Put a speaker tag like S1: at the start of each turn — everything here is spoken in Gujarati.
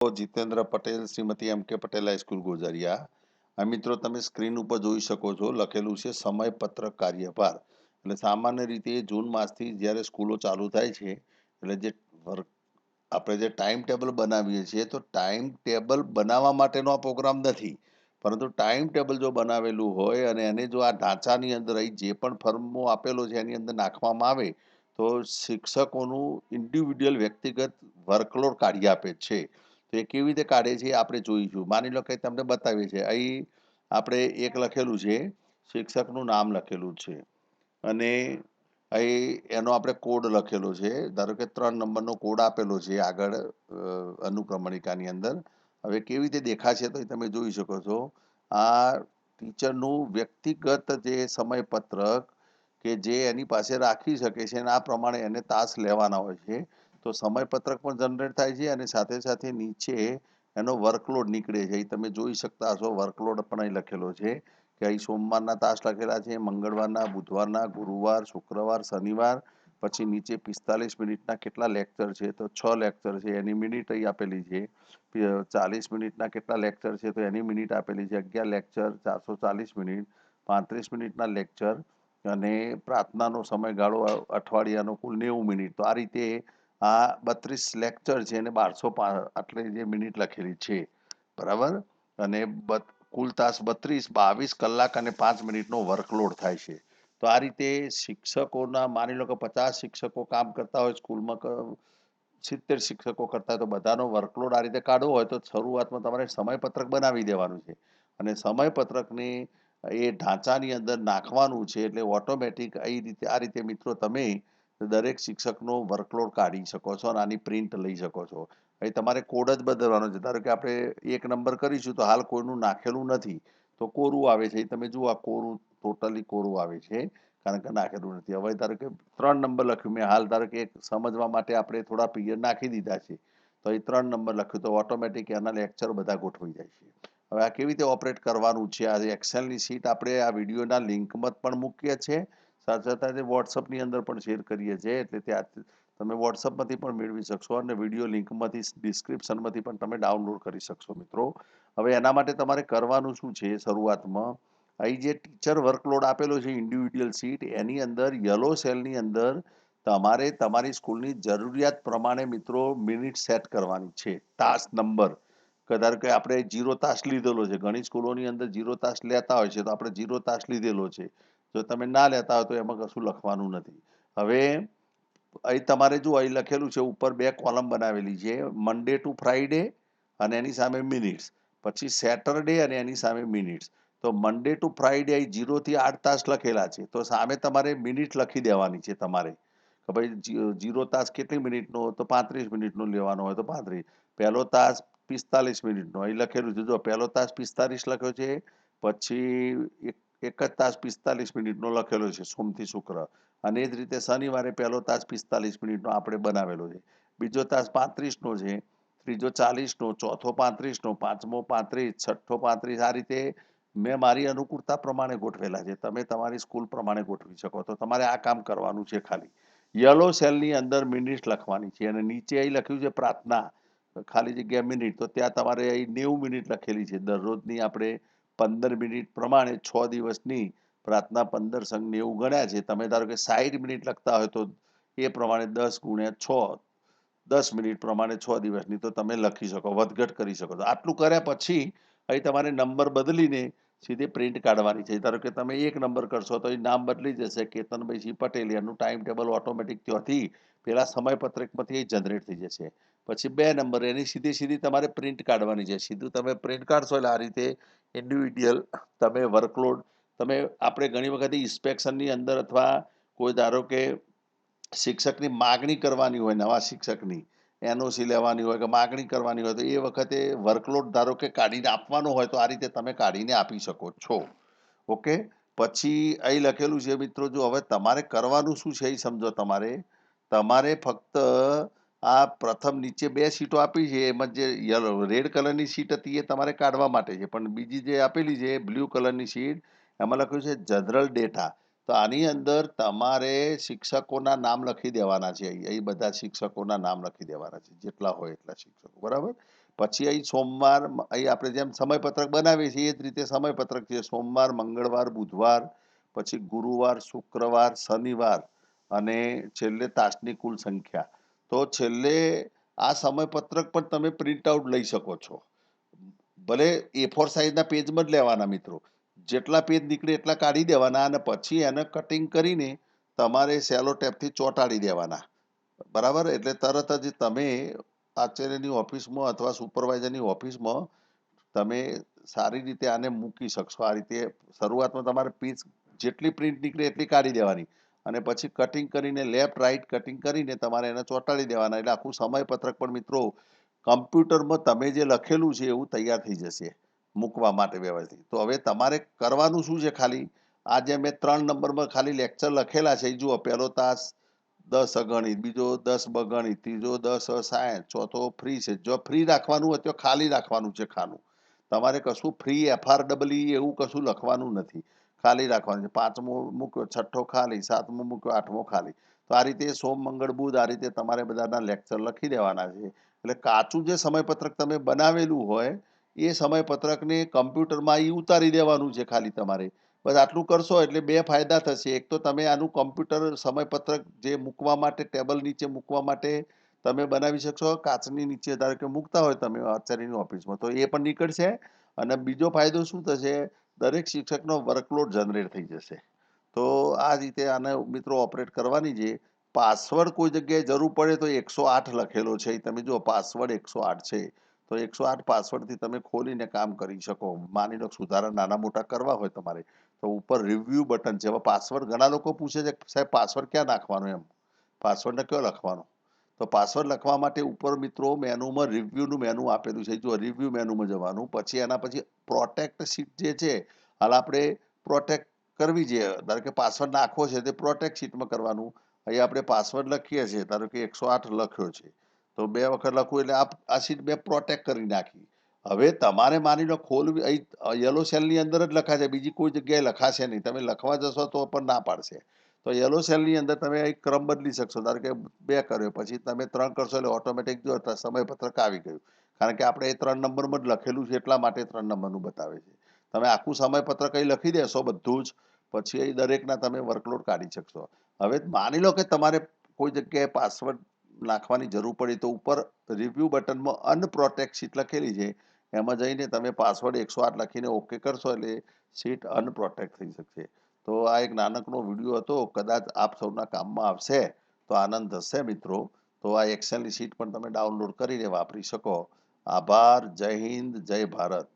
S1: જીતેન્દ્ર પટેલ, શ્રીમતી એમ કે પટેલ હાઈસ્કૂલ ગોઝારિયા. આ મિત્રો તમે સ્ક્રીન ઉપર જોઈ શકો છો, લખેલું છે સમયપત્રક કાર્યભાર. એટલે સામાન્ય રીતે જૂન માસથી જ્યારે સ્કૂલો ચાલુ થાય છે, એટલે જે વર્ક આપણે જે ટાઈમ ટેબલ બનાવીએ છીએ, તો ટાઈમ ટેબલ બનાવવા માટેનો આ પ્રોગ્રામ નથી, પરંતુ ટાઈમ ટેબલ જો બનાવેલું હોય અને એને જો આ ઢાંચાની અંદર અહીં જે પણ ફર્મો આપેલો છે એની અંદર નાખવામાં આવે, તો શિક્ષકોનું ઇન્ડિવિડ્યુઅલ વ્યક્તિગત વર્કલોડ કાઢી આપે છે. તો એ કેવી રીતે કાઢે છે એ આપણે જોઈશું. માની લો કે તમને બતાવીએ છીએ, અહીં આપણે એક લખેલું છે, શિક્ષકનું નામ લખેલું છે અને અહીં એનો આપણે કોડ લખેલો છે. ધારો કે 3 નંબરનો કોડ આપેલો છે આગળ અનુક્રમણિકાની અંદર. હવે કેવી રીતે દેખાશે તો તમે જોઈ શકો છો. આ ટીચરનું વ્યક્તિગત જે સમયપત્રક કે જે એની પાસે રાખી શકે છે અને આ પ્રમાણે એને તાસ લેવાના હોય છે. તો સમયપત્રક પણ જનરેટ થાય છે અને સાથે સાથે નીચે એનો વર્કલોડ નીકળે છે. તમે જોઈ શકતા હશો, વર્કલોડ પણ અહીં લખેલો છે કે અહીં સોમવારના તાસ લખેલા છે, મંગળવારના, બુધવારના, ગુરુવાર, શુક્રવાર, શનિવાર, પછી નીચે 45 મિનિટના કેટલા લેક્ચર છે, તો 6 લેક્ચર છે, એની મિનિટ અહીં આપેલી છે. 40 મિનિટના કેટલા લેક્ચર છે, તો એની મિનિટ આપેલી છે. 11 લેક્ચર, 440 મિનિટ, 35 મિનિટના લેક્ચર અને પ્રાર્થનાનો સમયગાળો અઠવાડિયાનો કુલ 90 મિનિટ. તો આ રીતે આ 32 લેક્ચર છે અને 1200 આટલી જે મિનિટ લખેલી છે, બરાબર. અને કુલ તાસ 32, 22 કલાક અને 5 મિનિટનો વર્કલોડ થાય છે. તો આ રીતે શિક્ષકોના, માની લો કે 50 શિક્ષકો કામ કરતા હોય સ્કૂલમાં, 70 શિક્ષકો કરતા હોય, તો બધાનો વર્કલોડ આ રીતે કાઢવો હોય તો શરૂઆતમાં તમારે સમયપત્રક બનાવી દેવાનું છે અને સમયપત્રકની એ ઢાંચાની અંદર નાખવાનું છે. એટલે ઓટોમેટિક આ રીતે મિત્રો તમે દરેક શિક્ષકનો વર્કલોડ કાઢી શકો છો અને આની પ્રિન્ટ લઈ શકો છો. અહીં તમારે કોડ જ બદલવાનો છે. ધારો કે આપણે 1 નંબર કરીશું તો હાલ કોઈનું નાખેલું નથી, તો કોરું આવે છે. તમે જુઓ, આ કોરું ટોટલી કોરું આવે છે કારણ કે નાખેલું નથી. હવે ધારો કે 3 નંબર લખ્યું મેં હાલ, ધારો કે એક સમજવા માટે આપણે થોડા પીરિયડ નાખી દીધા છે, તો અહીં 3 નંબર લખ્યું તો ઓટોમેટિક એના લેક્ચર બધા ગોઠવાઈ જાય છે. હવે આ કેવી રીતે ઓપરેટ કરવાનું છે, આ એક્સેલની શીટ આપણે આ વિડીયોના લિંકમાં પણ મૂકીએ છીએ, સાથે સાથે વોટ્સઅપની અંદર પણ શેર કરીએ છીએ. એટલે ત્યાં તમે વોટ્સઅપમાંથી પણ મેળવી શકશો અને વિડીયો લિંકમાંથી, ડિસ્ક્રિપ્શનમાંથી પણ તમે ડાઉનલોડ કરી શકશો મિત્રો. હવે એના માટે તમારે કરવાનું શું છે, શરૂઆતમાં અહીં જે ટીચર વર્કલોડ આપેલો છે ઇન્ડિવિડ્યુઅલ શીટ, એની અંદર યલો સેલની અંદર તમારે તમારી સ્કૂલની જરૂરિયાત પ્રમાણે મિત્રો મિનિટ સેટ કરવાની છે. તાસ નંબર, ધારો કે આપણે 0 તાસ લીધેલો છે, ઘણી સ્કૂલોની અંદર 0 તાસ લેતા હોય છે, તો આપણે 0 તાસ લીધેલો છે. જો તમે ના લેતા હોય તો એમાં કશું લખવાનું નથી. હવે અહીં તમારે જો અહીં લખેલું છે, ઉપર 2 કોલમ બનાવેલી છે, મંડે ટુ ફ્રાઈડે અને એની સામે મિનિટ્સ, પછી સેટરડે અને એની સામે મિનિટ્સ. તો મંડે ટુ ફ્રાઈડે અહીં 0 થી 8 તાસ લખેલા છે, તો સામે તમારે મિનિટ લખી દેવાની છે તમારે કે ભાઈ 0 તાસ કેટલી મિનિટનો, તો 35 મિનિટનો લેવાનો હોય તો 35. પહેલો તાસ 45 મિનિટનો અહીં લખેલું છે, જો પહેલો તાસ 45 લખ્યો છે, પછી એક જ તાસ 45 મિનિટનો લખેલો છે સોમથી શુક્ર, અને એ જ રીતે શનિવારે પહેલો તાસ 45 મિનિટનો આપણે બનાવેલો છે, બીજો તાસ 35નો છે, ત્રીજો 40નો, ચોથો 35નો, પાંચમો 35, છઠ્ઠો 35. આ રીતે મેં મારી અનુકૂળતા પ્રમાણે ગોઠવેલા છે. તમે તમારી સ્કૂલ પ્રમાણે ગોઠવી શકો. તો તમારે આ કામ કરવાનું છે. ખાલી યલો સેલની અંદર મિનિટ લખવાની છે અને નીચે અહીં લખ્યું છે પ્રાર્થના, ખાલી જગ્યા મિનિટ, તો ત્યાં તમારે અહીં 90 મિનિટ લખેલી છે. દરરોજની આપણે 15 મિનિટ પ્રમાણે 6 દિવસની પ્રાર્થના 15 સંગ 90 ગણ્યા છે. તમે ધારો કે 60 મિનિટ લખતા હોય તો એ પ્રમાણે 10 ગુણ્યા 6, 10 મિનિટ પ્રમાણે 6 દિવસની તો તમે લખી શકો, વધઘટ કરી શકો છો. આટલું કર્યા પછી અહીં તમારે નંબર બદલીને સીધે પ્રિન્ટ કાઢવાની છે. ધારો કે તમે 1 નંબર કરશો તો એ નામ બદલી જશે, કેતનભાઈ સિંહ પટેલ. એનું ટાઈમ ટેબલ ઓટોમેટિક ત્યાંથી પેલા સમયપત્રકમાંથી જનરેટ થઈ જશે. પછી 2 નંબર, એની સીધી સીધી તમારે પ્રિન્ટ કાઢવાની છે. સીધું તમે પ્રિન્ટ કાઢશો એટલે આ રીતે ઇન્ડિવિડ્યુઅલ તમે વર્કલોડ, તમે આપણે ઘણી વખત ઇન્સ્પેક્શનની અંદર અથવા કોઈ ધારો કે શિક્ષકની માગણી કરવાની હોય, નવા શિક્ષકની એનઓસી લેવાની હોય કે માગણી કરવાની હોય, તો એ વખતે વર્કલોડ ધારો કે કાઢીને આપવાનો હોય તો આ રીતે તમે કાઢીને આપી શકો છો. ઓકે. પછી અહીં લખેલું છે મિત્રો, જો હવે તમારે કરવાનું શું છે એ સમજો. તમારે ફક્ત આ પ્રથમ નીચે 2 શીટો આપી છે, એમાં જે રેડ કલરની શીટ હતી એ તમારે કાઢવા માટે છે, પણ બીજી જે આપેલી છે બ્લુ કલરની શીટ, એમાં લખ્યું છે જનરલ ડેટા. તો આની અંદર તમારે શિક્ષકોના નામ લખી દેવાના છે. અહીં બધા શિક્ષકોના નામ લખી દેવાના છે, જેટલા હોય એટલા શિક્ષકો, બરાબર. પછી અહીં સોમવાર અહીં આપણે જેમ સમયપત્રક બનાવીએ છીએ એ જ રીતે સમયપત્રક છે. સોમવાર, મંગળવાર, બુધવાર, પછી ગુરુવાર, શુક્રવાર, શનિવાર અને છેલ્લે તાસની કુલ સંખ્યા. તો છેલ્લે આ સમયપત્રક પણ તમે પ્રિન્ટ આઉટ લઈ શકો છો. ભલે A4 સાઈઝના પેજમાં જ લેવાના મિત્રો. જેટલા પેજ નીકળે એટલા કાઢી દેવાના અને પછી એને કટિંગ કરીને તમારે સેલો ટેપથી ચોંટાડી દેવાના. બરાબર? એટલે તરત જ તમે આચાર્યની ઓફિસમાં અથવા સુપરવાઇઝરની ઓફિસમાં તમે સારી રીતે આને મૂકી શકશો. આ રીતે શરૂઆતમાં તમારે પીસ જેટલી પ્રિન્ટ નીકળે એટલી કાઢી દેવાની અને પછી કટિંગ કરીને લેફ્ટ રાઈટ કટિંગ કરીને તમારે એને ચોંટાડી દેવાના. એટલે આખું સમયપત્રક પણ મિત્રો કમ્પ્યુટરમાં તમે જે લખેલું છે એવું તૈયાર થઈ જશે મૂકવા માટે વ્યવસ્થિત. તો હવે તમારે કરવાનું શું છે ખાલી આ જે મેં 3 નંબરમાં ખાલી લેક્ચર લખેલા છે. જુઓ, પહેલો તાસ 10 અગણિત, બીજો 10 બગણિત, ત્રીજો 10 સાયન્સ, ચોથો ફ્રી છે. જો ફ્રી રાખવાનું હોય તો ખાલી રાખવાનું છે ખાનું. તમારે કશું ફ્રી FREE એવું કશું લખવાનું નથી. ખાલી રાખવાનું છે. 5મો મૂક્યો, 6ઠ્ઠો ખાલી, 7મો મૂક્યો, 8મો ખાલી. તો આ રીતે સોમ, મંગળ, બુધ આ રીતે તમારે બધાના લેક્ચર લખી દેવાના છે. એટલે કાચું જે સમયપત્રક તમે બનાવેલું હોય એ સમયપત્રકને કમ્પ્યુટરમાં અહીં ઉતારી દેવાનું છે ખાલી તમારે. બસ આટલું કરશો એટલે 2 ફાયદા થશે. એક તો તમે આનું કમ્પ્યુટર સમયપત્રક જે મૂકવા માટે ટેબલ નીચે મૂકવા માટે તમે બનાવી શકશો. કાચની નીચે ધારો કે મૂકતા હોય તમે આચાર્યની ઓફિસમાં તો એ પણ નીકળશે. અને બીજો ફાયદો શું થશે, દરેક શિક્ષકનો વર્કલોડ જનરેટ થઈ જશે. તો આ રીતે આને મિત્રો ઓપરેટ કરવાની છે. પાસવર્ડ કોઈ જગ્યાએ જરૂર પડે તો 108 લખેલો છે. તમે જુઓ પાસવર્ડ 108 છે. તો 108 પાસવર્ડથી તમે ખોલીને કામ કરી શકો. માની લો સુધારા નાના મોટા કરવા હોય તમારે તો ઉપર રિવ્યુ બટન છે. હવે પાસવર્ડ ઘણા લોકો પૂછે છે સાહેબ પાસવર્ડ ક્યાં નાખવાનો એમ, પાસવર્ડને કયો લખવાનો? તો પાસવર્ડ લખવા માટે ઉપર મિત્રો મેનુમાં રિવ્યુનું મેનુ આપેલું છે. જો રિવ્યુ મેનુમાં જવાનું, પછી એના પછી પ્રોટેક્ટ શીટ જે છે હાલ આપણે પ્રોટેક્ટ કરવી છે. ધારો કે પાસવર્ડ નાખવો છે તે પ્રોટેક્ટ શીટમાં કરવાનું. અહીં આપણે પાસવર્ડ લખીએ છીએ, ધારો કે 108 લખ્યો છે તો 2 વખત લખવું એટલે આ શીટ મેં પ્રોટેક્ટ કરી નાખી. હવે તમારે માની લો ખોલવી, અહીં યલો સેલની અંદર જ લખાશે, બીજી કોઈ જગ્યાએ લખાશે નહીં. તમે લખવા જશો તો પણ ના પાડશે. તો યલો સેલની અંદર તમે એક ક્રમ બદલી શકશો. ધારો કે 2 કર્યો, પછી તમે 3 કરશો એટલે ઓટોમેટિક જો સમયપત્રક આવી ગયું. કારણ કે આપણે એ 3 નંબરમાં જ લખેલું છે એટલા માટે 3 નંબરનું બતાવે છે. તમે આખું સમયપત્રક અહીં લખી દેશો બધું જ, પછી અહીં દરેકના તમે વર્કલોડ કાઢી શકશો. હવે માની લો કે તમારે કોઈ જગ્યાએ પાસવર્ડ નાખવાની જરૂર પડી તો ઉપર રિવ્યુ બટનમાં અનપ્રોટેક્ટ શીટ લખેલી છે એમાં જઈને તમે પાસવર્ડ 108 લખીને ઓકે કરશો એટલે શીટ અનપ્રોટેક્ટ થઈ શકશે. તો આ એક નાનકડો વિડીયો હતો, કદાચ આપ સૌના કામમાં આવશે તો આનંદ થશે મિત્રો. તો આ એક્સેલની શીટ પણ તમે ડાઉનલોડ કરીને વાપરી શકો. આભાર. જય હિન્દ, જય ભારત.